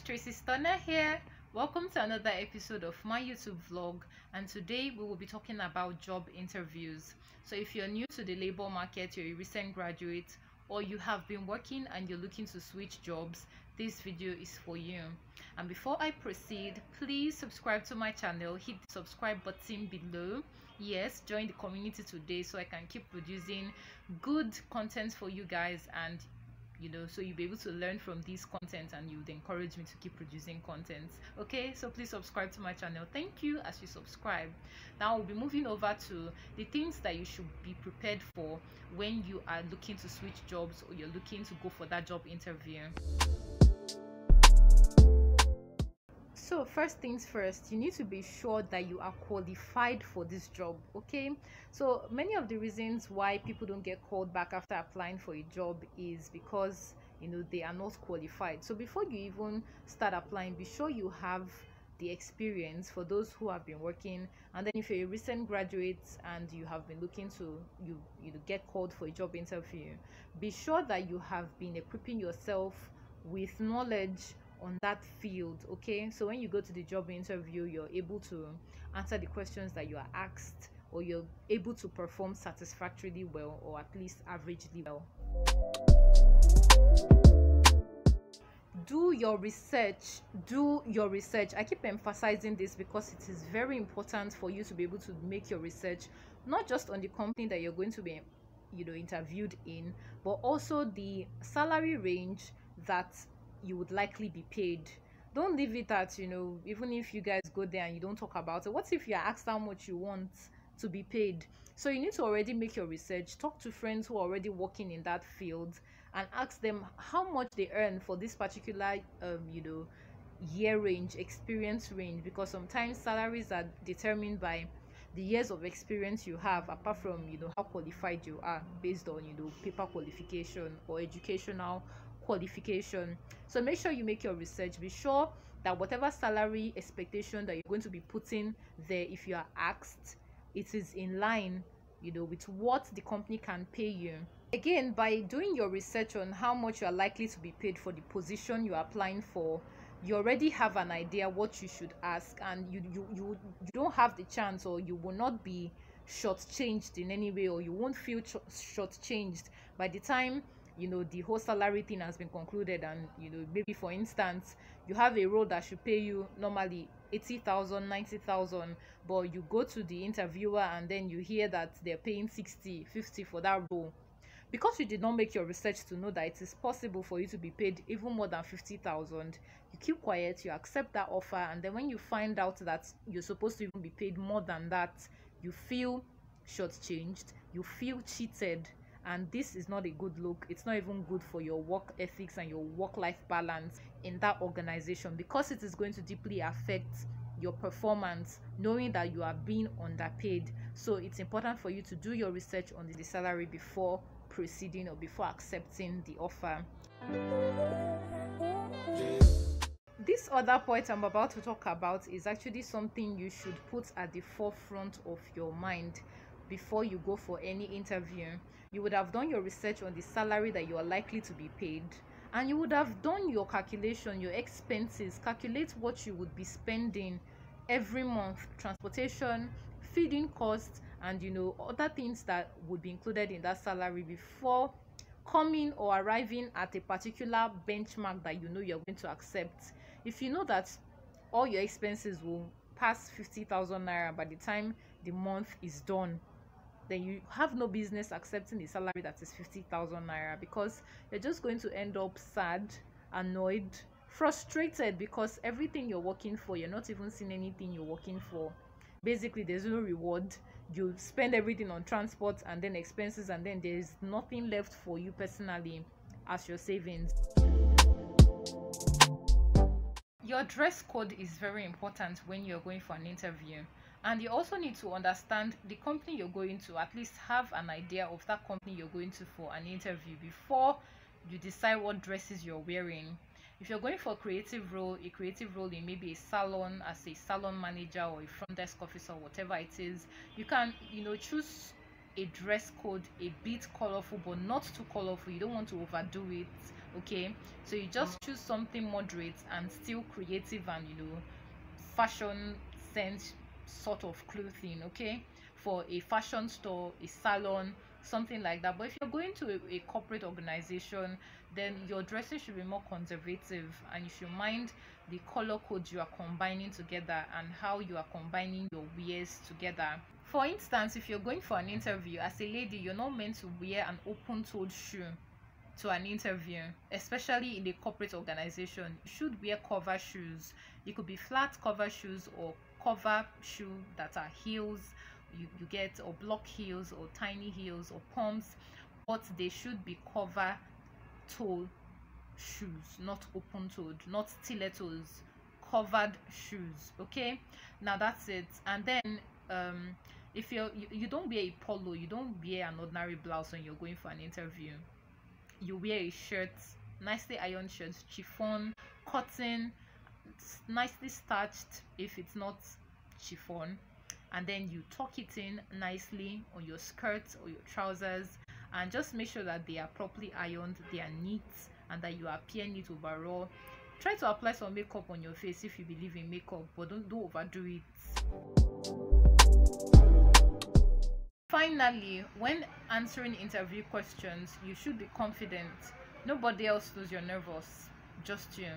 guys, Tracy.a.stunner here. Welcome to another episode of my YouTube vlog, and today we will be talking about job interviews. So if you're new to the labor market, you're a recent graduate, or you have been working and you're looking to switch jobs, this video is for you. And before I proceed, please subscribe to my channel, hit the subscribe button below. Yes, join the community today so I can keep producing good content for you guys, and so you'll be able to learn from these content and you would encourage me to keep producing content. Okay, so please subscribe to my channel. Thank you as you subscribe. Now we'll be moving over to the things that you should be prepared for when you are looking to switch jobs or you're looking to go for that job interview. So first things first, you need to be sure that you are qualified for this job. Okay, so many of the reasons why people don't get called back after applying for a job is because they are not qualified. So before you even start applying, be sure you have the experience for those who have been working. And then if you're a recent graduate and you have been looking to get called for a job interview, be sure that you have been equipping yourself with knowledge on that field. Okay, so when you go to the job interview, you're able to answer the questions that you are asked, or you're able to perform satisfactorily well, or at least averagely well. Do your research. I keep emphasizing this because it is very important for you to be able to make your research, not just on the company that you're going to be interviewed in, but also the salary range that you would likely be paid. Don't leave it at even if you guys go there and you don't talk about it. What if you're asked how much you want to be paid? So you need to already make your research, talk to friends who are already working in that field and ask them how much they earn for this particular year range, experience range, because sometimes salaries are determined by the years of experience you have, apart from how qualified you are based on paper qualification or educational qualification. So make sure you make your research. Be sure that whatever salary expectation that you're going to be putting there, if you are asked, it is in line with what the company can pay you. Again, by doing your research on how much you are likely to be paid for the position you're applying for, you already have an idea what you should ask, and you don't have the chance, or you will not be shortchanged in any way, or you won't feel shortchanged by the time the whole salary thing has been concluded. And maybe for instance you have a role that should pay you normally 80,000, 90,000, but you go to the interviewer and then you hear that they're paying 60, 50 for that role. Because you did not make your research to know that it is possible for you to be paid even more than 50,000, you keep quiet, you accept that offer, and then when you find out that you're supposed to even be paid more than that, you feel shortchanged, you feel cheated, and this is not a good look. It's not even good for your work ethics and your work-life balance in that organization, because it is going to deeply affect your performance knowing that you are being underpaid. So it's important for you to do your research on the salary before proceeding or before accepting the offer. This other point I'm about to talk about is actually something you should put at the forefront of your mind before you go for any interview. You would have done your research on the salary that you are likely to be paid, and you would have done your calculation, your expenses, calculate what you would be spending every month, transportation, feeding costs, and other things that would be included in that salary before coming or arriving at a particular benchmark that you're going to accept. If you know that all your expenses will pass 50,000 naira by the time the month is done, then you have no business accepting a salary that is 50,000 naira, because you're just going to end up sad, annoyed, frustrated, because everything you're working for, you're not even seeing anything you're working for. Basically, there's no reward. You spend everything on transport and then expenses, and then there's nothing left for you personally as your savings. Your dress code is very important when you're going for an interview, and you also need to understand the company you're going to, at least have an idea of that company you're going to for an interview before you decide what dresses you're wearing. If you're going for a creative role in maybe a salon, as a salon manager or a front desk officer, whatever it is, you can choose a dress code a bit colorful, but not too colorful. You don't want to overdo it, Okay, so you just choose something moderate and still creative and fashion sense sort of clothing, okay, for a fashion store, a salon, something like that. But if you're going to a corporate organization, then your dressing should be more conservative, and you should mind the color codes you are combining together and how you are combining your wears together. For instance, if you're going for an interview as a lady, you're not meant to wear an open-toed shoe to an interview, especially in a corporate organization. You should wear cover shoes. It could be flat cover shoes or cover shoe that are heels, you get, or block heels or tiny heels or pumps, but they should be cover toe shoes, not open toed, not stilettos, covered shoes. Okay, now that's it. And then if you don't wear a polo, you don't wear an ordinary blouse when you're going for an interview. You wear a shirt, nicely ironed shirt, chiffon, cotton, nicely starched if it's not chiffon, and then you tuck it in nicely on your skirts or your trousers, and just make sure that they are properly ironed, they are neat, and that you appear neat overall. Try to apply some makeup on your face if you believe in makeup, but don't overdo it. Finally, when answering interview questions, you should be confident. Nobody else knows you're nervous, just you.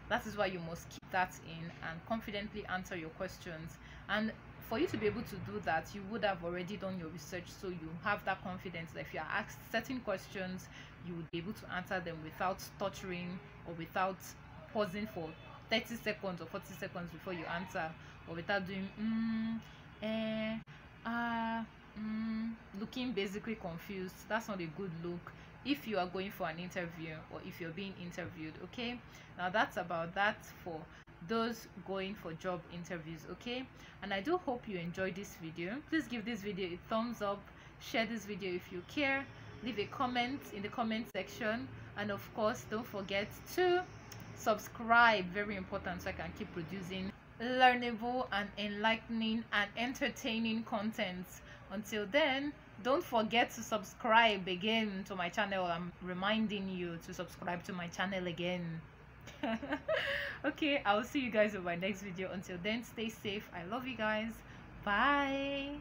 That is why you must keep that in and confidently answer your questions. And for you to be able to do that, you would have already done your research, so you have that confidence that if you are asked certain questions, you would be able to answer them without stuttering or without pausing for 30 seconds or 40 seconds before you answer, or without doing looking basically confused. That's not a good look if you are going for an interview or if you're being interviewed. Okay, now that's about that for those going for job interviews. Okay, and I do hope you enjoyed this video. Please give this video a thumbs up, share this video if you care, leave a comment in the comment section, and of course don't forget to subscribe, very important, so I can keep producing learnable and enlightening and entertaining content. Until then, don't forget to subscribe again to my channel. I'm reminding you to subscribe to my channel again. Okay, I'll see you guys in my next video. Until then, stay safe. I love you guys. Bye.